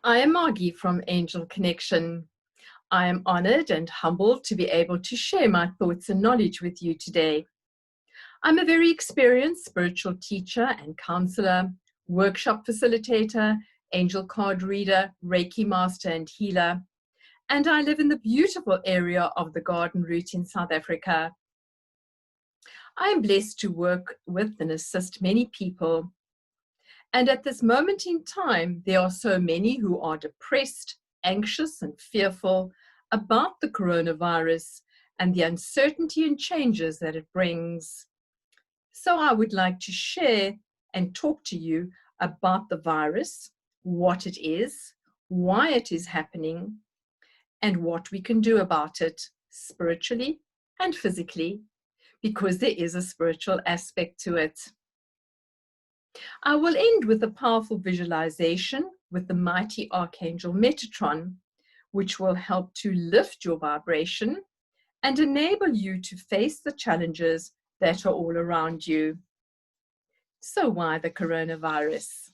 I am Margi from Angel Connection. I am honored and humbled to be able to share my thoughts and knowledge with you today. I'm a very experienced spiritual teacher and counselor, workshop facilitator, angel card reader, Reiki master and healer, and I live in the beautiful area of the Garden Route in South Africa. I am blessed to work with and assist many people. And at this moment in time, there are so many who are depressed, anxious, and fearful about the coronavirus and the uncertainty and changes that it brings. So I would like to share and talk to you about the virus, what it is, why it is happening, and what we can do about it spiritually and physically, because there is a spiritual aspect to it. I will end with a powerful visualization with the mighty Archangel Metatron, which will help to lift your vibration and enable you to face the challenges that are all around you. So why the coronavirus?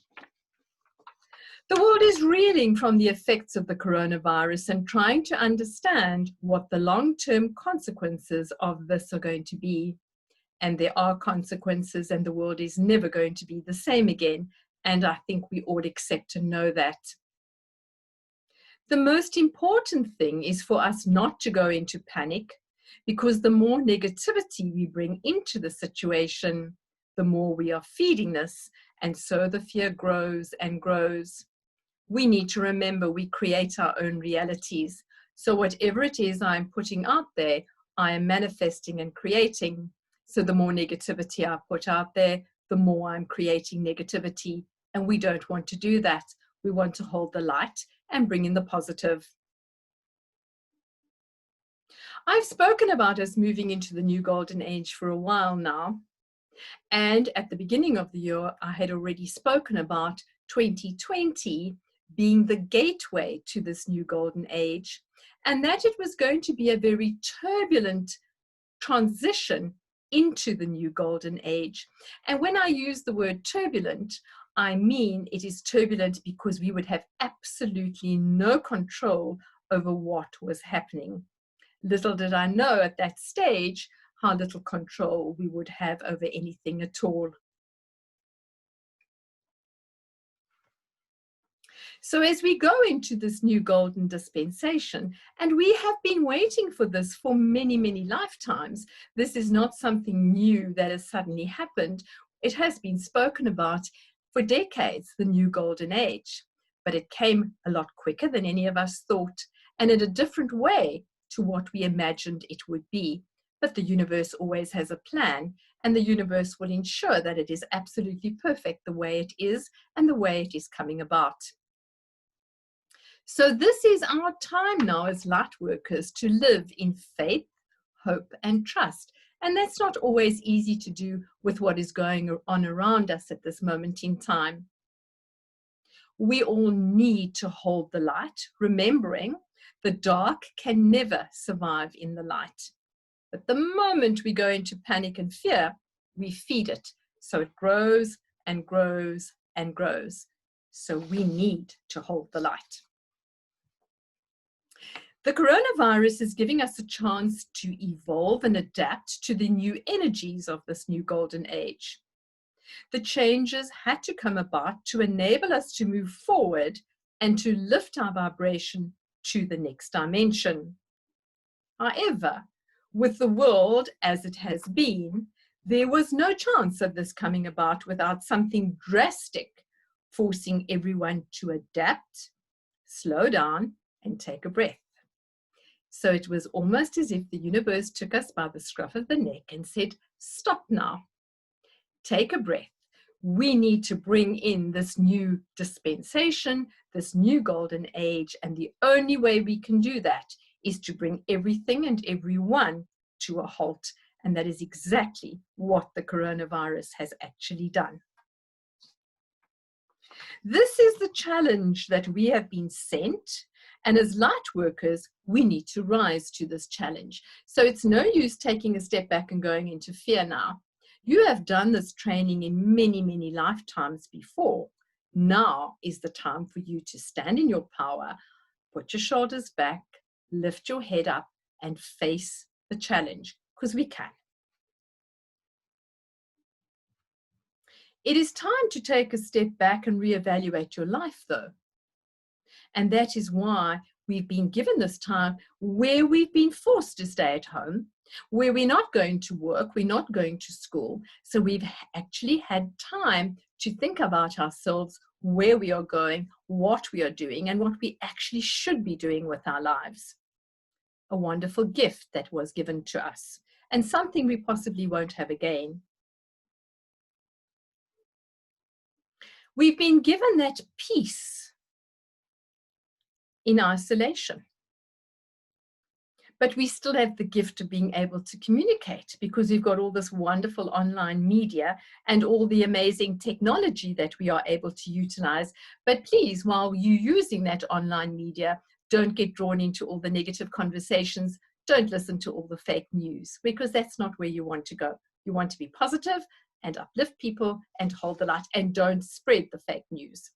The world is reeling from the effects of the coronavirus and trying to understand what the long-term consequences of this are going to be. And there are consequences, and the world is never going to be the same again. And I think we all accept and know that. The most important thing is for us not to go into panic, because the more negativity we bring into the situation, the more we are feeding this, and so the fear grows and grows. We need to remember we create our own realities. So whatever it is I'm putting out there, I am manifesting and creating. So the more negativity I put out there, the more I'm creating negativity. And we don't want to do that. We want to hold the light and bring in the positive. I've spoken about us moving into the new golden age for a while now. And at the beginning of the year, I had already spoken about 2020 being the gateway to this new golden age, and that it was going to be a very turbulent transition into the new golden age. And when I use the word turbulent, I mean it is turbulent because we would have absolutely no control over what was happening. Little did I know at that stage how little control we would have over anything at all. So as we go into this new golden dispensation, and we have been waiting for this for many, many lifetimes, this is not something new that has suddenly happened. It has been spoken about for decades, the new golden age, but it came a lot quicker than any of us thought, and in a different way to what we imagined it would be. But the universe always has a plan, and the universe will ensure that it is absolutely perfect the way it is and the way it is coming about. So this is our time now as light workers to live in faith, hope, and trust. And that's not always easy to do with what is going on around us at this moment in time. We all need to hold the light, remembering the dark can never survive in the light. But the moment we go into panic and fear, we feed it. So it grows and grows and grows. So we need to hold the light. The coronavirus is giving us a chance to evolve and adapt to the new energies of this new golden age. The changes had to come about to enable us to move forward and to lift our vibration to the next dimension. However, with the world as it has been, there was no chance of this coming about without something drastic, forcing everyone to adapt, slow down, and take a breath. So it was almost as if the universe took us by the scruff of the neck and said, stop now, take a breath. We need to bring in this new dispensation, this new golden age, and the only way we can do that is to bring everything and everyone to a halt. And that is exactly what the coronavirus has actually done. This is the challenge that we have been sent. And as light workers, we need to rise to this challenge. So it's no use taking a step back and going into fear now. You have done this training in many, many lifetimes before. Now is the time for you to stand in your power, put your shoulders back, lift your head up, and face the challenge, because we can. It is time to take a step back and reevaluate your life, though. And that is why we've been given this time where we've been forced to stay at home, where we're not going to work, we're not going to school. So we've actually had time to think about ourselves, where we are going, what we are doing, and what we actually should be doing with our lives. A wonderful gift that was given to us, and something we possibly won't have again. We've been given that peace in isolation. But we still have the gift of being able to communicate, because we've got all this wonderful online media and all the amazing technology that we are able to utilize. But please, while you're using that online media, don't get drawn into all the negative conversations. Don't listen to all the fake news, because that's not where you want to go. You want to be positive and uplift people and hold the light, and don't spread the fake news.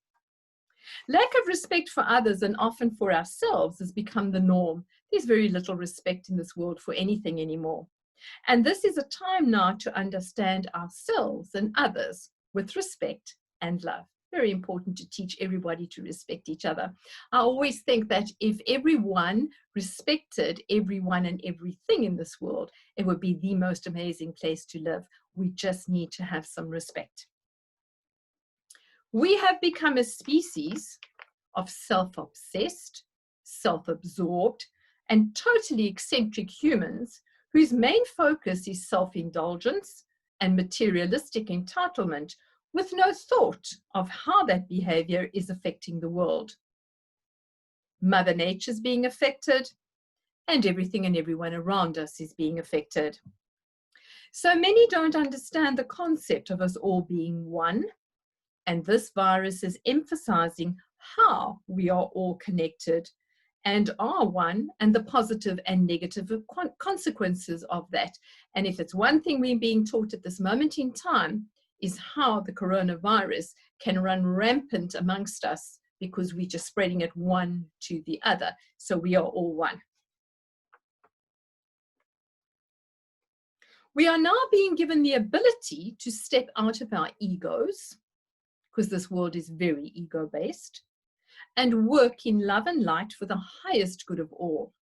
Lack of respect for others, and often for ourselves, has become the norm. There's very little respect in this world for anything anymore. And this is a time now to understand ourselves and others with respect and love. Very important to teach everybody to respect each other. I always think that if everyone respected everyone and everything in this world, it would be the most amazing place to live. We just need to have some respect. We have become a species of self-obsessed, self-absorbed, and totally eccentric humans whose main focus is self-indulgence and materialistic entitlement, with no thought of how that behavior is affecting the world. Mother Nature's being affected, and everything and everyone around us is being affected. So many don't understand the concept of us all being one, and this virus is emphasizing how we are all connected and are one, and the positive and negative consequences of that. And if it's one thing we're being taught at this moment in time, is how the coronavirus can run rampant amongst us, because we're just spreading it one to the other. So we are all one. We are now being given the ability to step out of our egos, because this world is very ego-based, and work in love and light for the highest good of all.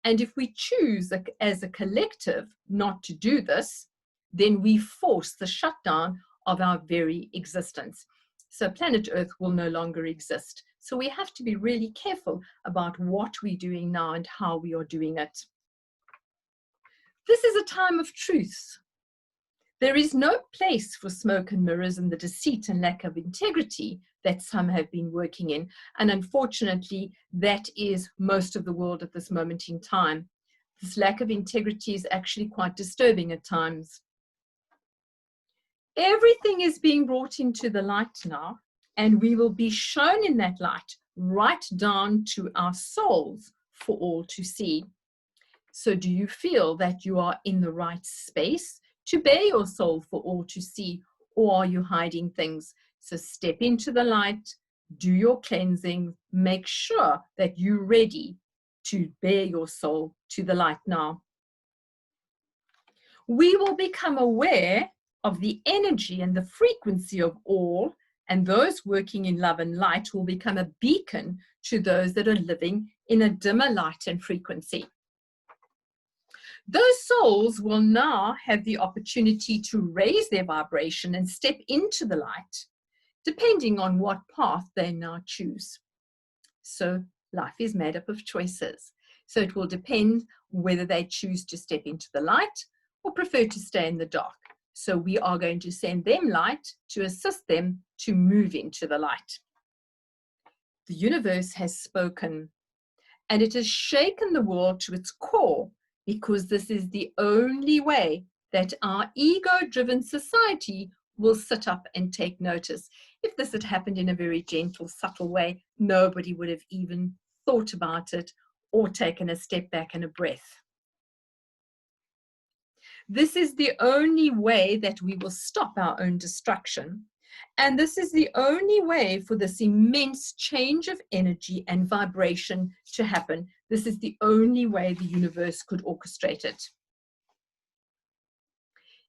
And if we choose as a collective not to do this, then we force the shutdown of our very existence. So planet Earth will no longer exist. So we have to be really careful about what we're doing now and how we are doing it. This is a time of truth. There is no place for smoke and mirrors and the deceit and lack of integrity that some have been working in. And unfortunately, that is most of the world at this moment in time. This lack of integrity is actually quite disturbing at times. Everything is being brought into the light now, and we will be shown in that light right down to our souls for all to see. So do you feel that you are in the right space to bare your soul for all to see, or are you hiding things? So step into the light, do your cleansing, make sure that you're ready to bare your soul to the light now. We will become aware of the energy and the frequency of all, and those working in love and light will become a beacon to those that are living in a dimmer light and frequency. Those souls will now have the opportunity to raise their vibration and step into the light, depending on what path they now choose. So life is made up of choices. So it will depend whether they choose to step into the light or prefer to stay in the dark. So we are going to send them light to assist them to move into the light. The universe has spoken, and it has shaken the world to its core, because this is the only way that our ego-driven society will sit up and take notice. If this had happened in a very gentle, subtle way, nobody would have even thought about it or taken a step back and a breath. This is the only way that we will stop our own destruction, And this is the only way for this immense change of energy and vibration to happen. This is the only way the universe could orchestrate it.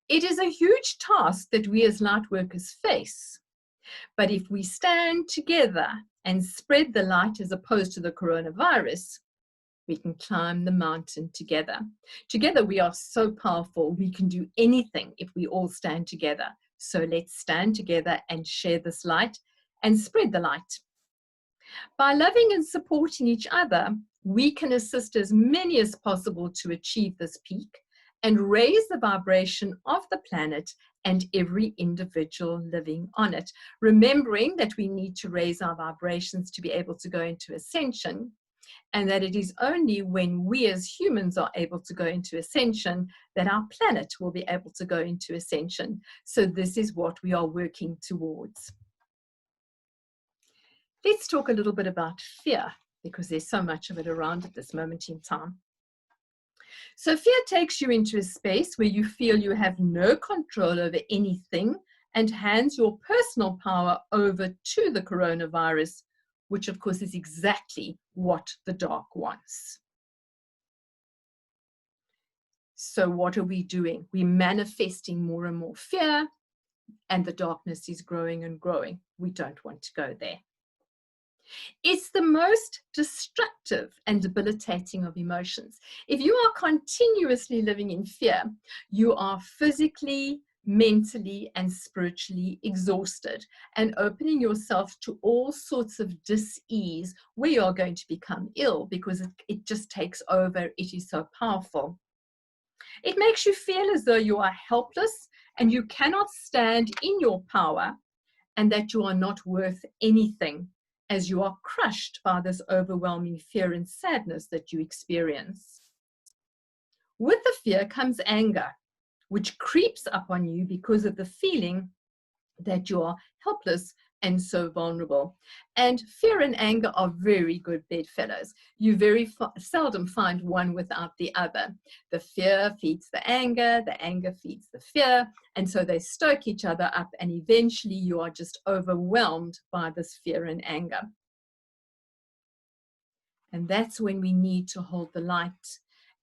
It is a huge task that we as light workers face. But if we stand together and spread the light as opposed to the coronavirus, we can climb the mountain together. Together we are so powerful, we can do anything if we all stand together. So let's stand together and share this light and spread the light. By loving and supporting each other, we can assist as many as possible to achieve this peak and raise the vibration of the planet and every individual living on it. Remembering that we need to raise our vibrations to be able to go into ascension, and that it is only when we as humans are able to go into ascension that our planet will be able to go into ascension. So this is what we are working towards. Let's talk a little bit about fear, because there's so much of it around at this moment in time. So fear takes you into a space where you feel you have no control over anything and hands your personal power over to the coronavirus, which of course is exactly what the dark wants. So what are we doing? We're manifesting more and more fear, and the darkness is growing and growing. We don't want to go there. It's the most destructive and debilitating of emotions. If you are continuously living in fear, you are physically, mentally, and spiritually exhausted and opening yourself to all sorts of dis-ease where you are going to become ill because it just takes over. It is so powerful. It makes you feel as though you are helpless and you cannot stand in your power and that you are not worth anything, as you are crushed by this overwhelming fear and sadness that you experience. With the fear comes anger, which creeps up on you because of the feeling that you are helpless and so vulnerable. And fear and anger are very good bedfellows. You very seldom find one without the other. The fear feeds the anger feeds the fear, and so they stoke each other up, and eventually you are just overwhelmed by this fear and anger. And that's when we need to hold the light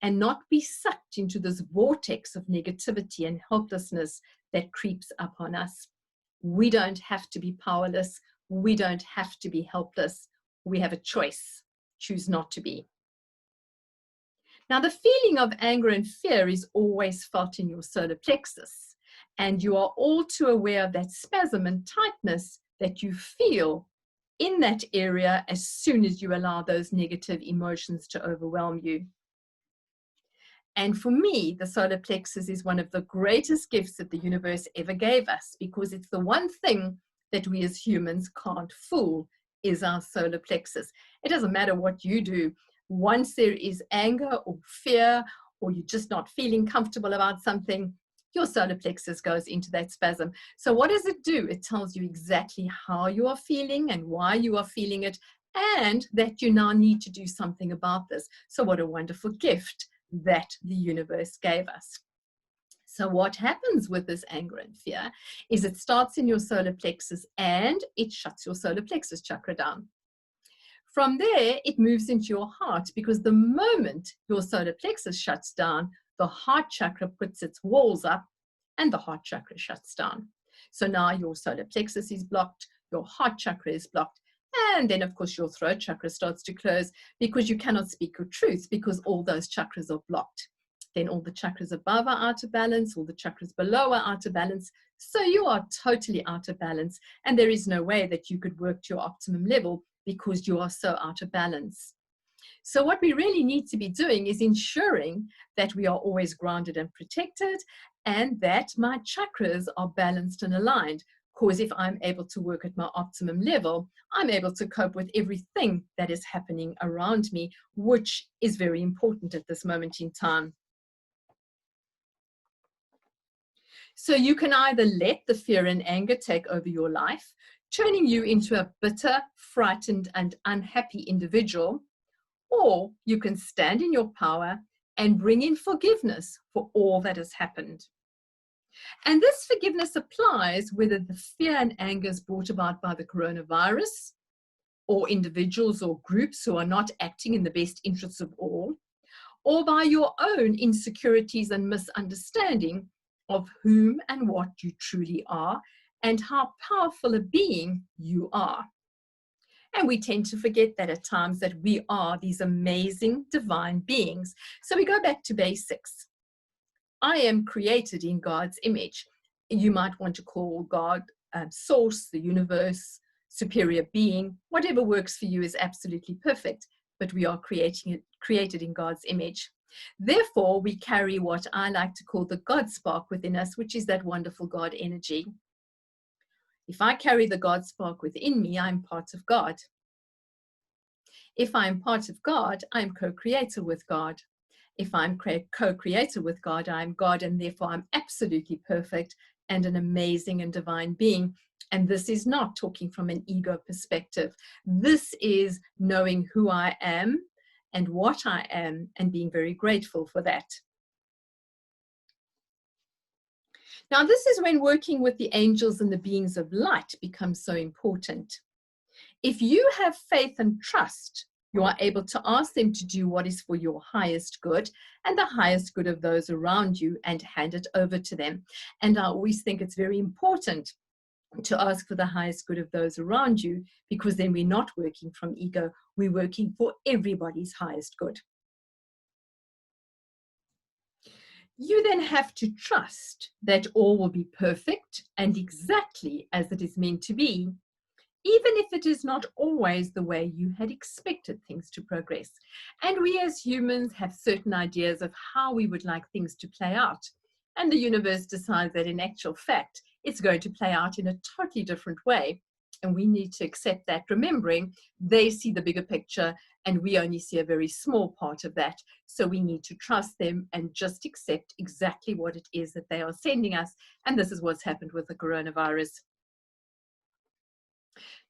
and not be sucked into this vortex of negativity and helplessness that creeps up on us. We don't have to be powerless. We don't have to be helpless. We have a choice. Choose not to be. Now, the feeling of anger and fear is always felt in your solar plexus, and you are all too aware of that spasm and tightness that you feel in that area as soon as you allow those negative emotions to overwhelm you. And for me, the solar plexus is one of the greatest gifts that the universe ever gave us, because it's the one thing that we as humans can't fool, is our solar plexus. It doesn't matter what you do. Once there is anger or fear, or you're just not feeling comfortable about something, your solar plexus goes into that spasm. So what does it do? It tells you exactly how you are feeling and why you are feeling it, and that you now need to do something about this. So what a wonderful gift that the universe gave us. So what happens with this anger and fear is it starts in your solar plexus and it shuts your solar plexus chakra down. From there, it moves into your heart, because the moment your solar plexus shuts down, the heart chakra puts its walls up and the heart chakra shuts down. So now your solar plexus is blocked, your heart chakra is blocked, and then, of course, your throat chakra starts to close because you cannot speak your truth because all those chakras are blocked. Then all the chakras above are out of balance, all the chakras below are out of balance. So you are totally out of balance, and there is no way that you could work to your optimum level because you are so out of balance. So what we really need to be doing is ensuring that we are always grounded and protected, and that my chakras are balanced and aligned. Because if I'm able to work at my optimum level, I'm able to cope with everything that is happening around me, which is very important at this moment in time. So you can either let the fear and anger take over your life, turning you into a bitter, frightened, and unhappy individual, or you can stand in your power and bring in forgiveness for all that has happened. And this forgiveness applies whether the fear and anger is brought about by the coronavirus, or individuals or groups who are not acting in the best interests of all, or by your own insecurities and misunderstanding of whom and what you truly are and how powerful a being you are. And we tend to forget that at times, that we are these amazing divine beings. So we go back to basics. I am created in God's image. You might want to call God source, the universe, superior being, whatever works for you is absolutely perfect, but we are created in God's image. Therefore, we carry what I like to call the God spark within us, which is that wonderful God energy. If I carry the God spark within me, I'm part of God. If I'm part of God, I'm co-creator with God. If I'm co-creator with God, I'm God, and therefore I'm absolutely perfect and an amazing and divine being. And this is not talking from an ego perspective. This is knowing who I am and what I am and being very grateful for that. Now, this is when working with the angels and the beings of light becomes so important. If you have faith and trust, you are able to ask them to do what is for your highest good and the highest good of those around you and hand it over to them. And I always think it's very important to ask for the highest good of those around you, because then we're not working from ego, we're working for everybody's highest good. You then have to trust that all will be perfect and exactly as it is meant to be, even if it is not always the way you had expected things to progress. And we as humans have certain ideas of how we would like things to play out. And the universe decides that in actual fact, it's going to play out in a totally different way. And we need to accept that, remembering they see the bigger picture and we only see a very small part of that. So we need to trust them and just accept exactly what it is that they are sending us. And this is what's happened with the coronavirus.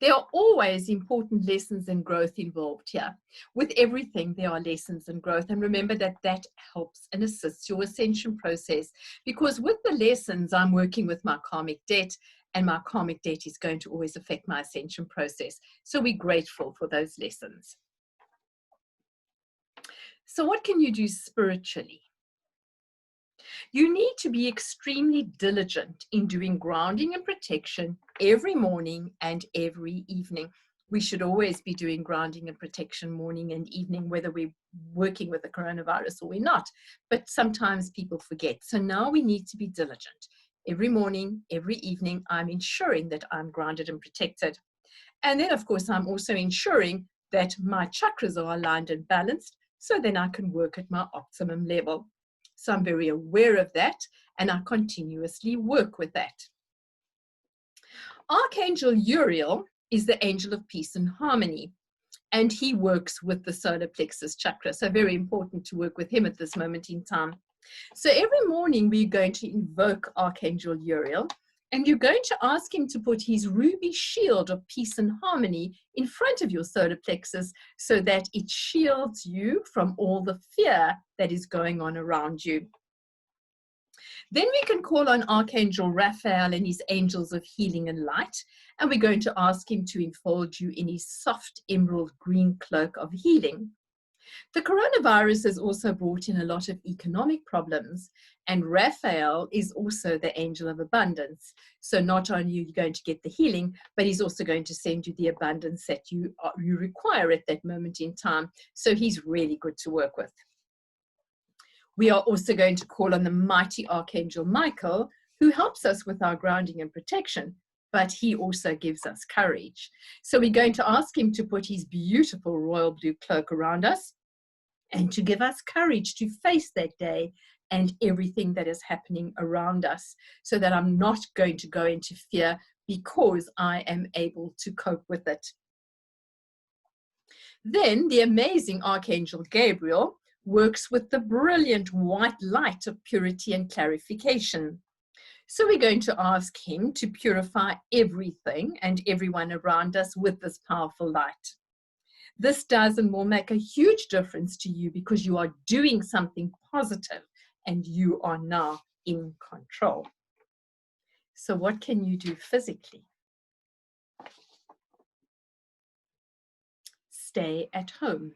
There are always important lessons and growth involved here. With everything, there are lessons and growth. And remember that that helps and assists your ascension process. Because with the lessons, I'm working with my karmic debt, and my karmic debt is going to always affect my ascension process. So we're grateful for those lessons. So what can you do spiritually? You need to be extremely diligent in doing grounding and protection every morning and every evening. We should always be doing grounding and protection morning and evening, whether we're working with the coronavirus or we're not. But sometimes people forget. So now we need to be diligent. Every morning, every evening, I'm ensuring that I'm grounded and protected. And then, of course, I'm also ensuring that my chakras are aligned and balanced, so then I can work at my optimum level. So I'm very aware of that, and I continuously work with that. Archangel Uriel is the angel of peace and harmony, and he works with the solar plexus chakra. So very important to work with him at this moment in time. So every morning we're going to invoke Archangel Uriel, and you're going to ask him to put his ruby shield of peace and harmony in front of your solar plexus so that it shields you from all the fear that is going on around you. Then we can call on Archangel Raphael and his angels of healing and light, and we're going to ask him to enfold you in his soft emerald green cloak of healing. The coronavirus has also brought in a lot of economic problems, and Raphael is also the angel of abundance. So not only are you going to get the healing, but he's also going to send you the abundance that you require at that moment in time. So he's really good to work with. We are also going to call on the mighty Archangel Michael, who helps us with our grounding and protection, but he also gives us courage. So we're going to ask him to put his beautiful royal blue cloak around us and to give us courage to face that day and everything that is happening around us, so that I'm not going to go into fear because I am able to cope with it. Then the amazing Archangel Gabriel works with the brilliant white light of purity and clarification. So we're going to ask him to purify everything and everyone around us with this powerful light. This does and will make a huge difference to you because you are doing something positive and you are now in control. So what can you do physically? Stay at home.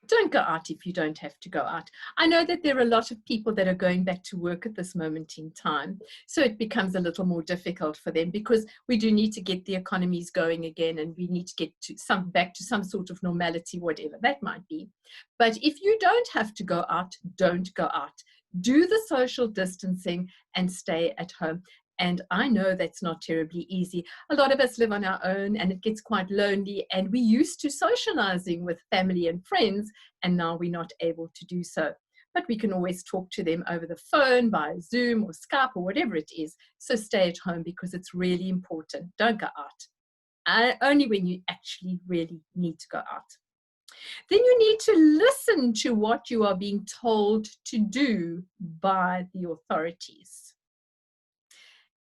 Don't go out if you don't have to go out. I know that there are a lot of people that are going back to work at this moment in time, so it becomes a little more difficult for them because we do need to get the economies going again, and we need to get back to some sort of normality, whatever that might be. But if you don't have to go out, don't go out. Do the social distancing and stay at home. And I know that's not terribly easy. A lot of us live on our own and it gets quite lonely, and we're used to socializing with family and friends, and now we're not able to do so. But we can always talk to them over the phone, via Zoom or Skype or whatever it is. So stay at home because it's really important. Don't go out. Only when you actually really need to go out. Then you need to listen to what you are being told to do by the authorities.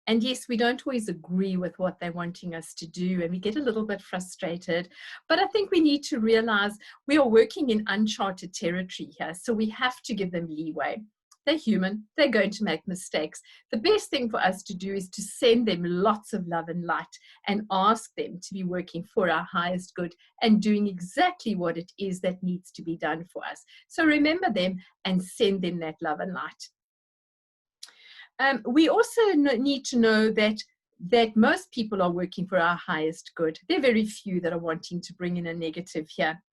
And yes, we don't always agree with what they're wanting us to do, and we get a little bit frustrated. But I think we need to realize we are working in uncharted territory here, so we have to give them leeway. They're human, they're going to make mistakes. The best thing for us to do is to send them lots of love and light and ask them to be working for our highest good and doing exactly what it is that needs to be done for us. So remember them and send them that love and light. We also need to know that most people are working for our highest good. There are very few that are wanting to bring in a negative here.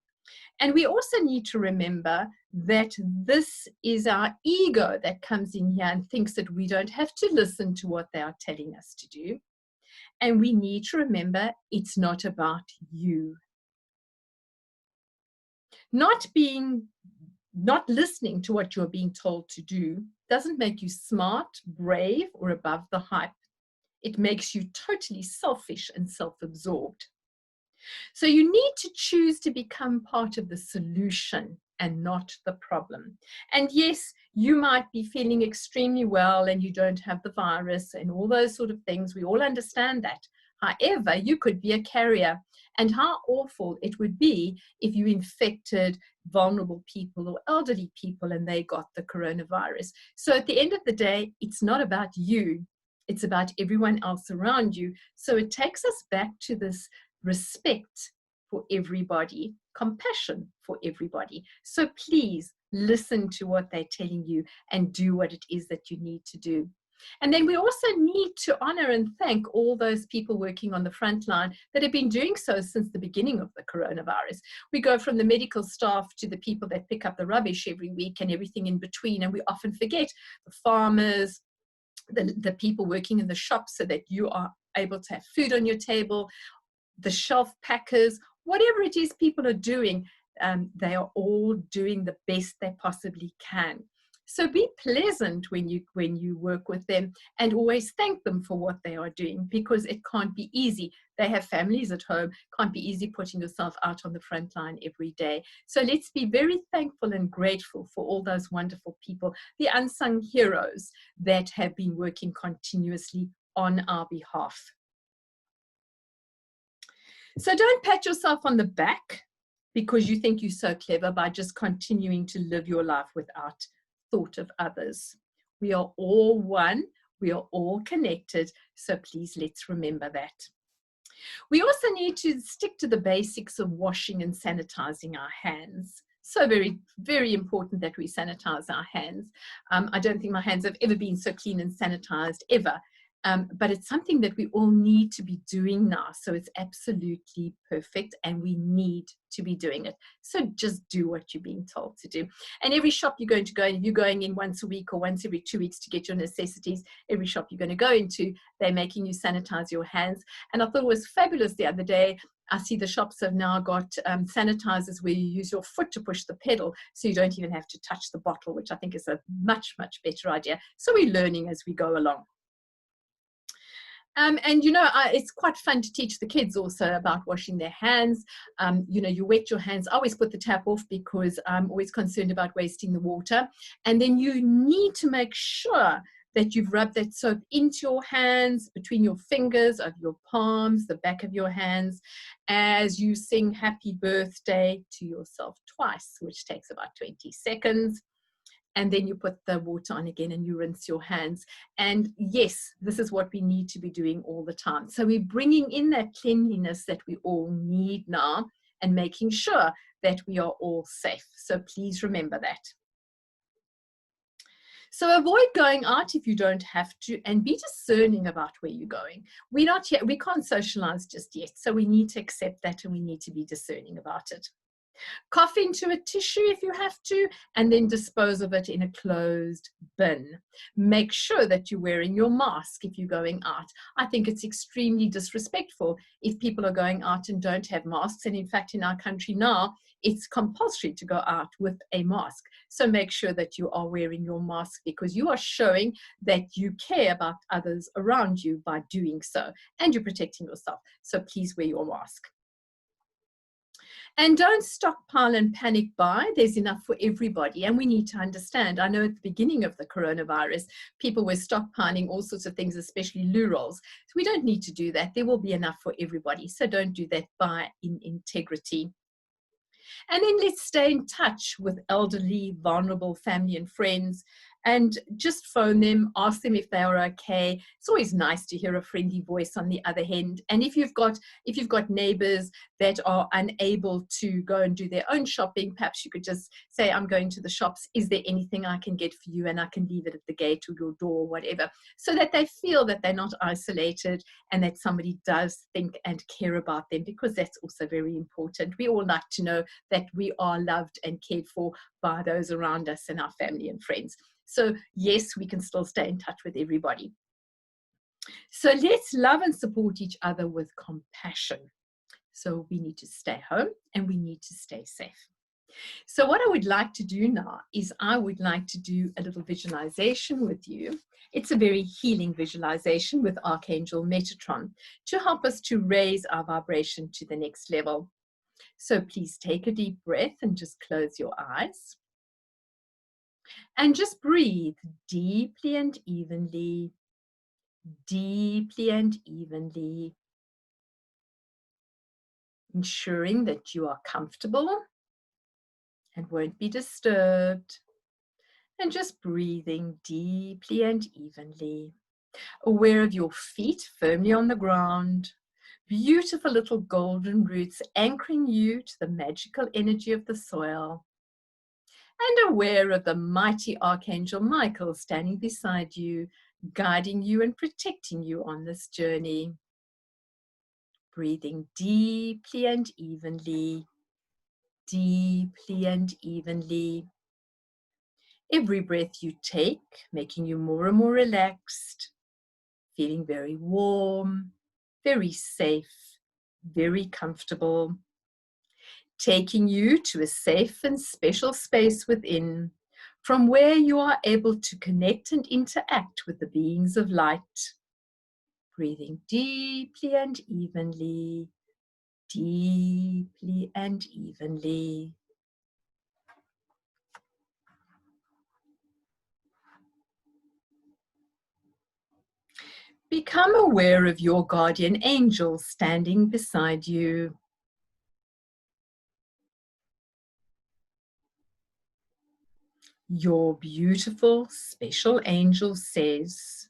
And we also need to remember that this is our ego that comes in here and thinks that we don't have to listen to what they are telling us to do. And we need to remember it's not about you. Not listening to what you're being told to do doesn't make you smart, brave, or above the hype. It makes you totally selfish and self-absorbed. So you need to choose to become part of the solution and not the problem. And yes, you might be feeling extremely well and you don't have the virus and all those sort of things. We all understand that. However, you could be a carrier. And how awful it would be if you infected vulnerable people or elderly people and they got the coronavirus. So at the end of the day, it's not about you. It's about everyone else around you. So it takes us back to this respect for everybody, compassion for everybody. So please listen to what they're telling you and do what it is that you need to do. And then we also need to honor and thank all those people working on the front line that have been doing so since the beginning of the coronavirus. We go from the medical staff to the people that pick up the rubbish every week and everything in between. And we often forget the farmers, the people working in the shops so that you are able to have food on your table, the shelf packers, whatever it is people are doing, they are all doing the best they possibly can. So be pleasant when you work with them and always thank them for what they are doing, because it can't be easy. They have families at home. Can't be easy putting yourself out on the front line every day. So let's be very thankful and grateful for all those wonderful people, the unsung heroes that have been working continuously on our behalf. So don't pat yourself on the back because you think you're so clever by just continuing to live your life without thought of others. We are all one. We are all connected. So please, let's remember that. We also need to stick to the basics of washing and sanitizing our hands. So very, very important that we sanitize our hands. I don't think my hands have ever been so clean and sanitized ever. But it's something that we all need to be doing now. So it's absolutely perfect and we need to be doing it. So just do what you're being told to do. And every shop you're going to go in, if you're going in once a week or once every 2 weeks to get your necessities, every shop you're going to go into, they're making you sanitize your hands. And I thought it was fabulous the other day. I see the shops have now got sanitizers where you use your foot to push the pedal, so you don't even have to touch the bottle, which I think is a much, much better idea. So we're learning as we go along. And it's quite fun to teach the kids also about washing their hands. You wet your hands. I always put the tap off because I'm always concerned about wasting the water. And then you need to make sure that you've rubbed that soap into your hands, between your fingers, of your palms, the back of your hands, as you sing happy birthday to yourself twice, which takes about 20 seconds. and then you put the water on again and you rinse your hands. And yes, this is what we need to be doing all the time. So we're bringing in that cleanliness that we all need now and making sure that we are all safe. So please remember that. So avoid going out if you don't have to, and be discerning about where you're going. We're not yet, we can't socialize just yet. So we need to accept that, and we need to be discerning about it. Cough into a tissue if you have to, and then dispose of it in a closed bin. Make sure that you're wearing your mask if you're going out. I think it's extremely disrespectful if people are going out and don't have masks. And in fact, in our country now, it's compulsory to go out with a mask. So make sure that you are wearing your mask, because you are showing that you care about others around you by doing so, and you're protecting yourself. So please wear your mask. And don't stockpile and panic buy. There's enough for everybody. And we need to understand, I know at the beginning of the coronavirus, people were stockpiling all sorts of things, especially loo rolls. So we don't need to do that. There will be enough for everybody. So don't do that. Buy in integrity. And then let's stay in touch with elderly, vulnerable family and friends, and just phone them, ask them if they are okay. It's always nice to hear a friendly voice on the other end. And if you've got neighbors that are unable to go and do their own shopping, perhaps you could just say, I'm going to the shops. Is there anything I can get for you? And I can leave it at the gate or your door or whatever, so that they feel that they're not isolated and that somebody does think and care about them, because that's also very important. We all like to know that we are loved and cared for by those around us and our family and friends. So yes, we can still stay in touch with everybody. So let's love and support each other with compassion. So we need to stay home and we need to stay safe. So what I would like to do now is I would like to do a little visualization with you. It's a very healing visualization with Archangel Metatron to help us to raise our vibration to the next level. So please take a deep breath and just close your eyes. And just breathe deeply and evenly, deeply and evenly, ensuring that you are comfortable and won't be disturbed. And just breathing deeply and evenly, aware of your feet firmly on the ground, beautiful little golden roots anchoring you to the magical energy of the soil, and aware of the mighty Archangel Michael standing beside you, guiding you and protecting you on this journey. Breathing deeply and evenly, deeply and evenly. Every breath you take, making you more and more relaxed, feeling very warm, very safe, very comfortable, taking you to a safe and special space within, from where you are able to connect and interact with the beings of light. Breathing deeply and evenly, deeply and evenly. Become aware of your guardian angel standing beside you. Your beautiful special angel says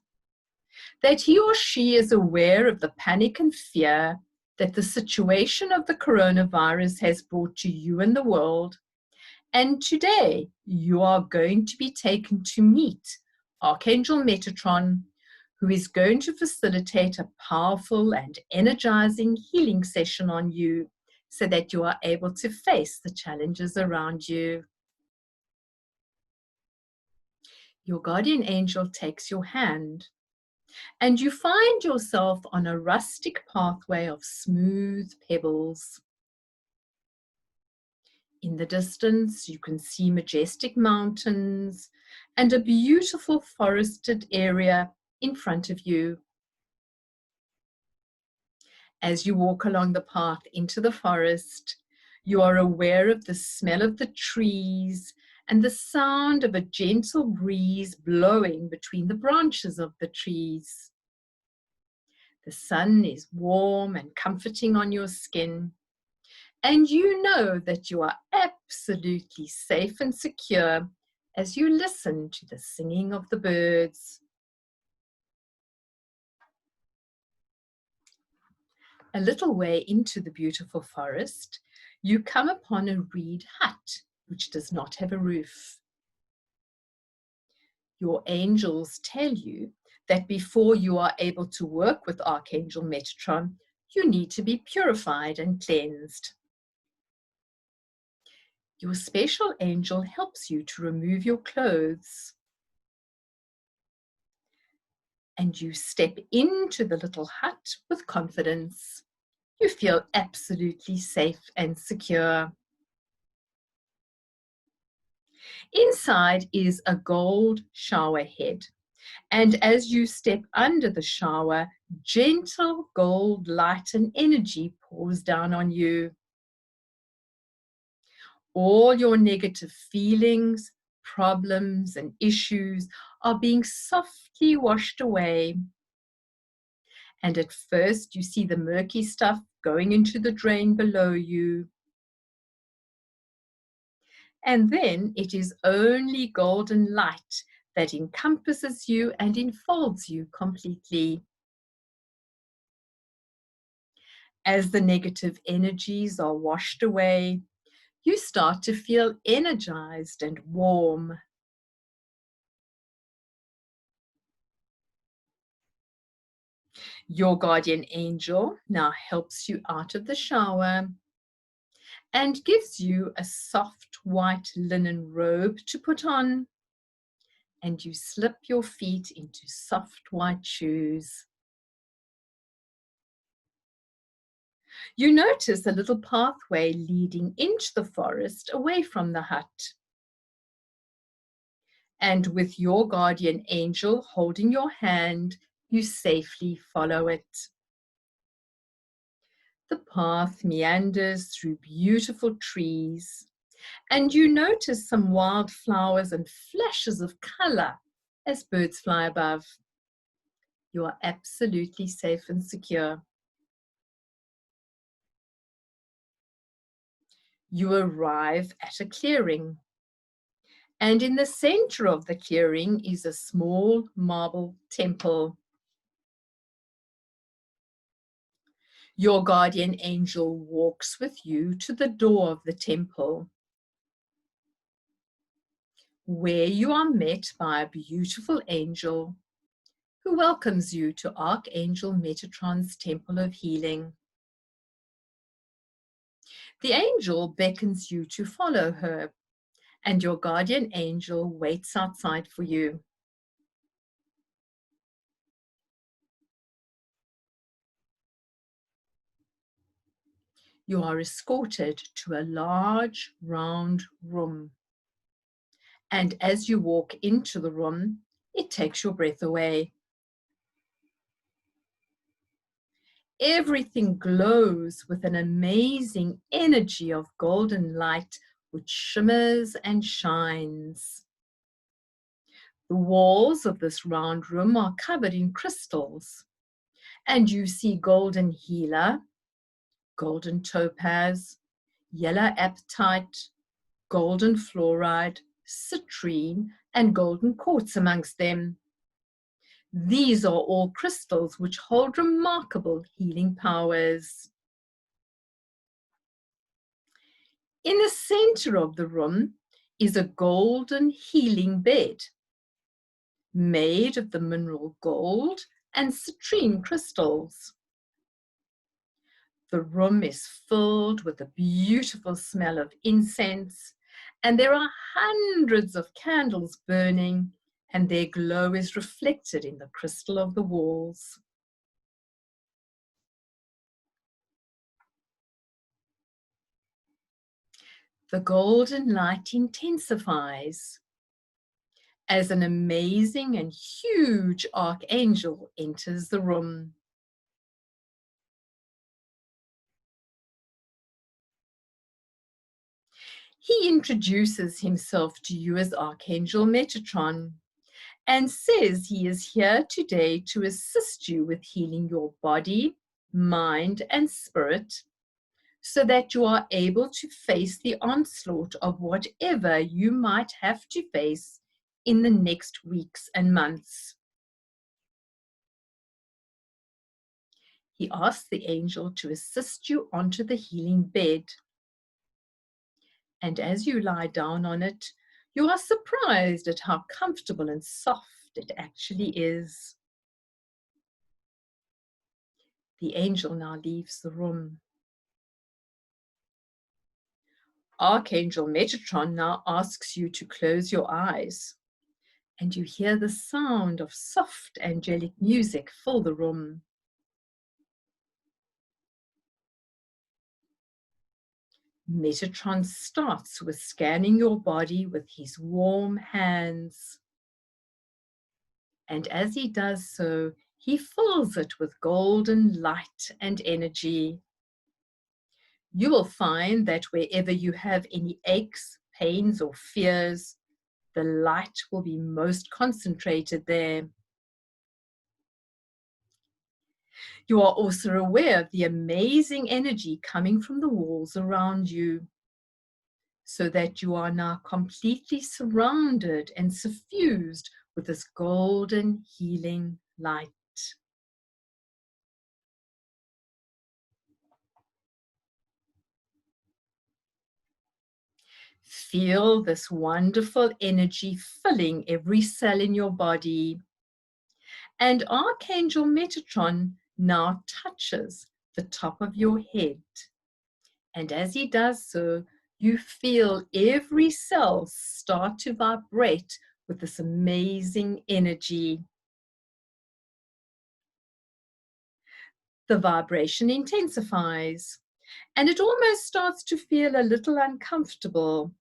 that he or she is aware of the panic and fear that the situation of the coronavirus has brought to you and the world. And today you are going to be taken to meet Archangel Metatron, who is going to facilitate a powerful and energizing healing session on you so that you are able to face the challenges around you. Your guardian angel takes your hand, and you find yourself on a rustic pathway of smooth pebbles. In the distance, you can see majestic mountains and a beautiful forested area in front of you. As you walk along the path into the forest, you are aware of the smell of the trees and the sound of a gentle breeze blowing between the branches of the trees. The sun is warm and comforting on your skin, and you know that you are absolutely safe and secure as you listen to the singing of the birds. A little way into the beautiful forest, you come upon a reed hut, which does not have a roof. Your angels tell you that before you are able to work with Archangel Metatron, you need to be purified and cleansed. Your special angel helps you to remove your clothes. And you step into the little hut with confidence. You feel absolutely safe and secure. Inside is a gold shower head. And as you step under the shower, gentle gold light and energy pours down on you. All your negative feelings, problems, and issues are being softly washed away. And at first, you see the murky stuff going into the drain below you. And then it is only golden light that encompasses you and enfolds you completely. As the negative energies are washed away, you start to feel energized and warm. Your guardian angel now helps you out of the shower and gives you a soft white linen robe to put on. And you slip your feet into soft white shoes. You notice a little pathway leading into the forest away from the hut. And with your guardian angel holding your hand, you safely follow it. The path meanders through beautiful trees, and you notice some wildflowers and flashes of color as birds fly above. You are absolutely safe and secure. You arrive at a clearing, and in the center of the clearing is a small marble temple. Your guardian angel walks with you to the door of the temple, where you are met by a beautiful angel who welcomes you to Archangel Metatron's Temple of Healing. The angel beckons you to follow her, and your guardian angel waits outside for you. You are escorted to a large, round room. And as you walk into the room, it takes your breath away. Everything glows with an amazing energy of golden light which shimmers and shines. The walls of this round room are covered in crystals, and you see golden healer, golden topaz, yellow apatite, golden fluoride, citrine, and golden quartz amongst them. These are all crystals which hold remarkable healing powers. In the center of the room is a golden healing bed made of the mineral gold and citrine crystals. The room is filled with a beautiful smell of incense, and there are hundreds of candles burning, and their glow is reflected in the crystal of the walls. The golden light intensifies as an amazing and huge archangel enters the room. He introduces himself to you as Archangel Metatron and says he is here today to assist you with healing your body, mind, and spirit, so that you are able to face the onslaught of whatever you might have to face in the next weeks and months. He asks the angel to assist you onto the healing bed. And as you lie down on it, you are surprised at how comfortable and soft it actually is. The angel now leaves the room. Archangel Metatron now asks you to close your eyes, and you hear the sound of soft angelic music fill the room. Metatron starts with scanning your body with his warm hands. And as he does so, he fills it with golden light and energy. You will find that wherever you have any aches, pains, or fears, the light will be most concentrated there. You are also aware of the amazing energy coming from the walls around you, so that you are now completely surrounded and suffused with this golden healing light. Feel this wonderful energy filling every cell in your body. And Archangel Metatron now touches the top of your head. And as he does so, you feel every cell start to vibrate with this amazing energy. The vibration intensifies, and it almost starts to feel a little uncomfortable,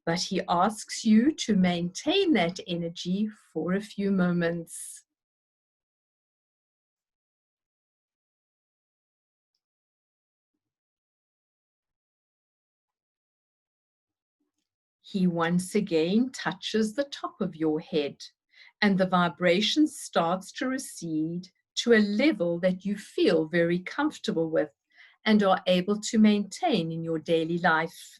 but he asks you to maintain that energy for a few moments. He once again touches the top of your head, and the vibration starts to recede to a level that you feel very comfortable with and are able to maintain in your daily life.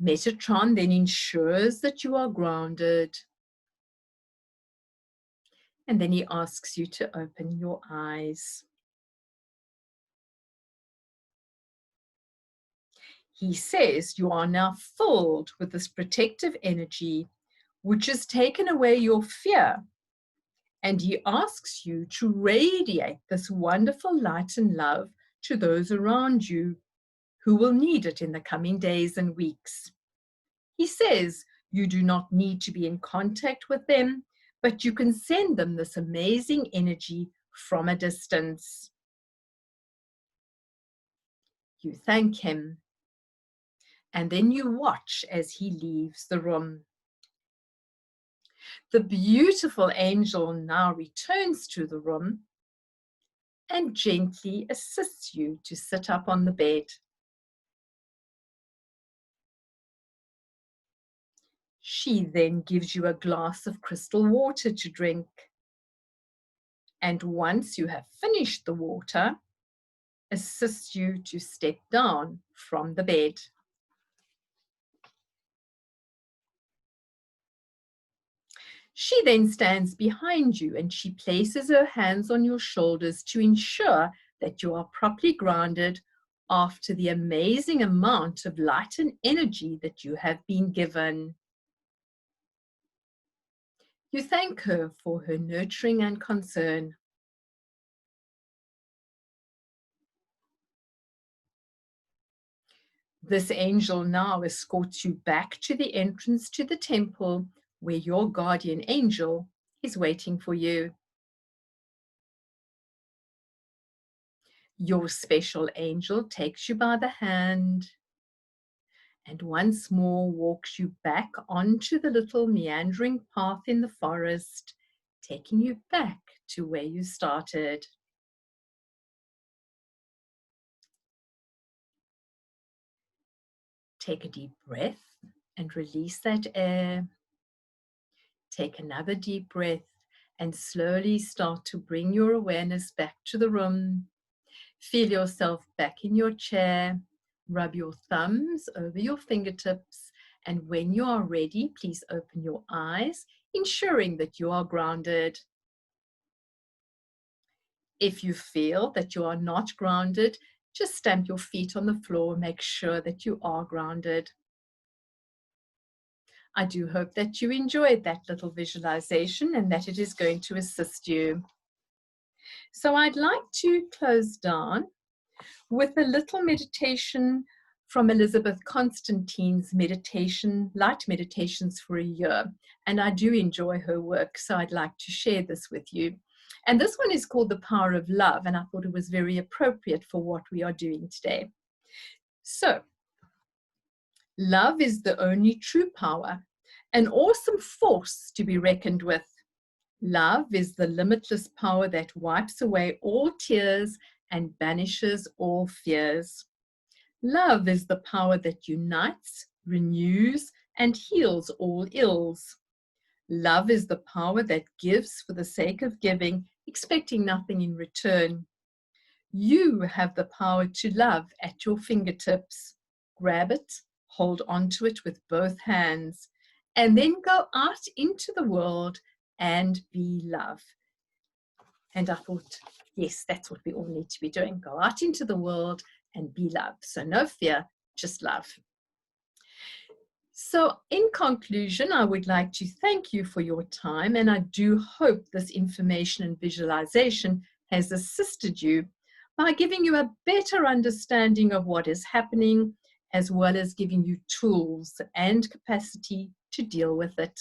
Metatron then ensures that you are grounded, and then he asks you to open your eyes. He says you are now filled with this protective energy, which has taken away your fear. And he asks you to radiate this wonderful light and love to those around you who will need it in the coming days and weeks. He says you do not need to be in contact with them, but you can send them this amazing energy from a distance. You thank him, and then you watch as he leaves the room. The beautiful angel now returns to the room and gently assists you to sit up on the bed. She then gives you a glass of crystal water to drink. And once you have finished the water, assists you to step down from the bed. She then stands behind you and she places her hands on your shoulders to ensure that you are properly grounded after the amazing amount of light and energy that you have been given. You thank her for her nurturing and concern. This angel now escorts you back to the entrance to the temple where your guardian angel is waiting for you. Your special angel takes you by the hand and once more walks you back onto the little meandering path in the forest, taking you back to where you started. Take a deep breath and release that air. Take another deep breath and slowly start to bring your awareness back to the room. Feel yourself back in your chair. Rub your thumbs over your fingertips. And when you are ready, please open your eyes, ensuring that you are grounded. If you feel that you are not grounded, just stamp your feet on the floor. Make sure that you are grounded. I do hope that you enjoyed that little visualization and that it is going to assist you. So I'd like to close down with a little meditation from Elizabeth Constantine's meditation, Light Meditations for a Year. And I do enjoy her work, so I'd like to share this with you. And this one is called The Power of Love, and I thought it was very appropriate for what we are doing today. So, love is the only true power, an awesome force to be reckoned with. Love is the limitless power that wipes away all tears and banishes all fears. Love is the power that unites, renews, and heals all ills. Love is the power that gives for the sake of giving, expecting nothing in return. You have the power to love at your fingertips. Grab it, hold on to it with both hands, and then go out into the world and be love. And I thought, yes, that's what we all need to be doing. Go out into the world and be love. So no fear, just love. So in conclusion, I would like to thank you for your time, and I do hope this information and visualization has assisted you by giving you a better understanding of what is happening, as well as giving you tools and capacity to deal with it.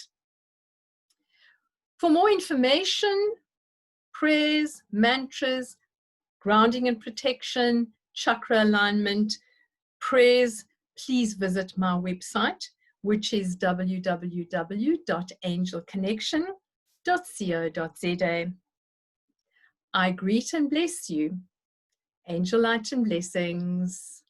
For more information, prayers, mantras, grounding and protection, chakra alignment, prayers, please visit my website, which is www.angelconnection.co.za. I greet and bless you. Angel light and blessings.